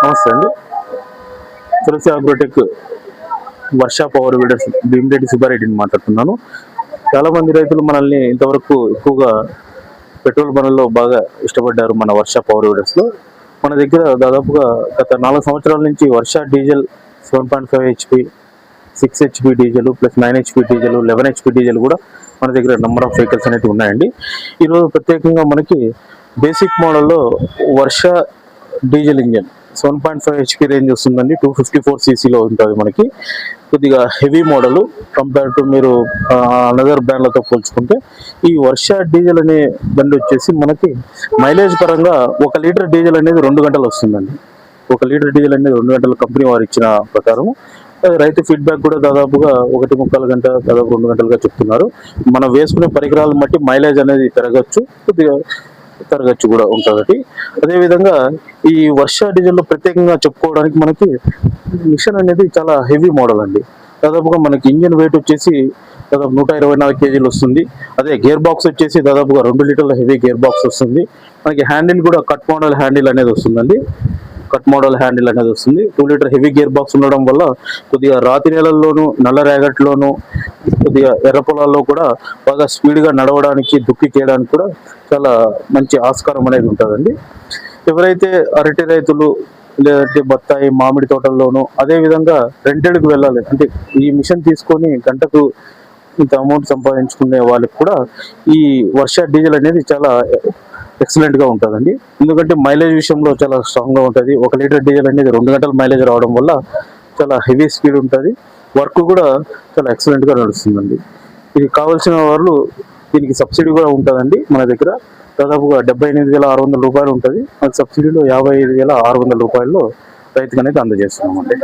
నమస్తే అండి. తులసి అగ్రోటెక్ వర్ష power weeders Bhimireddy సుబ్బారెడ్డిని మాట్లాడుతున్నాను. చాలా మంది రైతులు మనల్ని ఇంతవరకు ఎక్కువగా పెట్రోల్ పనుల్లో బాగా ఇష్టపడ్డారు. మన వర్ష పవర్ వీడర్స్ లో మన దగ్గర దాదాపుగా గత 4 సంవత్సరాల నుంచి Varsha diesel 7.5 HP, 6 HP diesel plus 9 HP diesel, 11 HP diesel కూడా మన దగ్గర నెంబర్ ఆఫ్ వెహికల్స్ అనేవి ఉన్నాయండి. ఈరోజు ప్రత్యేకంగా మనకి బేసిక్ మోడల్లో వర్ష డీజిల్ ఇంజన్ 7.5 HP రేంజ్ వస్తుందండి. 254 cc ఉంటుంది. మనకి కొద్దిగా హెవీ మోడల్ కంపేర్ టు మీరు అనదర్ బ్రాండ్లతో పోల్చుకుంటే ఈ వర్ష డీజిల్ అనే బండి వచ్చేసి మనకి మైలేజ్ పరంగా 1 లీటర్ డీజిల్ అనేది 2 గంటలు వస్తుందండి. 1 లీటర్ డీజిల్ అనేది 2 గంటలు కంపెనీ వారు ఇచ్చిన ప్రకారం. రైతు ఫీడ్బ్యాక్ కూడా దాదాపుగా 1.25 గంట, దాదాపు 2 గంటలుగా చెప్తున్నారు. మనం వేసుకునే పరికరాలను బట్టి మైలేజ్ అనేది పెరగచ్చు, కొద్దిగా తరగచ్చు కూడా ఉంటుంది. అదేవిధంగా ఈ వర్ష డీజిల్లో ప్రత్యేకంగా చెప్పుకోవడానికి మనకి మిషన్ అనేది చాలా హెవీ మోడల్ అండి. దాదాపుగా మనకి ఇంజిన్ వెయిట్ వచ్చేసి దాదాపు 124 kg వస్తుంది. అదే గేర్ బాక్స్ వచ్చేసి దాదాపుగా 2 లీటర్ల హెవీ గేర్ బాక్స్ వస్తుంది. మనకి హ్యాండిల్ కూడా కట్ మోడల్ హ్యాండిల్ అనేది వస్తుందండి. 2 లీటర్ హెవీ గేర్ బాక్స్ ఉండడం వల్ల కొద్దిగా రాతి నేలల్లోనూ, నల్ల రేగట్లోనూ, కొద్దిగా ఎర్ర పొలాల్లో కూడా బాగా స్పీడ్గా నడవడానికి, దుక్కి చేయడానికి కూడా చాలా మంచి ఆస్కారం అనేది ఉంటుందండి. ఎవరైతే అరటి రైతులు లేదంటే బత్తాయి, మామిడి తోటల్లోనూ అదేవిధంగా రెంటెడ్కి వెళ్ళాలి అంటే ఈ మిషన్ తీసుకొని గంటకు ఇంత అమౌంట్ సంపాదించుకునే వాళ్ళకి కూడా ఈ వర్ష డీజిల్ అనేది చాలా ఎక్సలెంట్ గా ఉంటుందండి. ఎందుకంటే మైలేజ్ విషయంలో చాలా స్ట్రాంగ్ గా ఉంటుంది. 1 లీటర్ డీజిల్ అనేది 2 గంటల మైలేజ్ రావడం వల్ల చాలా హెవీ స్పీడ్ ఉంటుంది. వర్క్ కూడా చాలా ఎక్సలెంట్ గా నడుస్తుందండి. ఇది కావాల్సిన వాళ్ళు దీనికి సబ్సిడీ కూడా ఉంటుందండి. మన దగ్గర దాదాపుగా 78,600 రూపాయలు ఉంటుంది. మనకి సబ్సిడీలో 55,600 రూపాయల్లో రైతుకు అనేది అందజేస్తున్నామండి.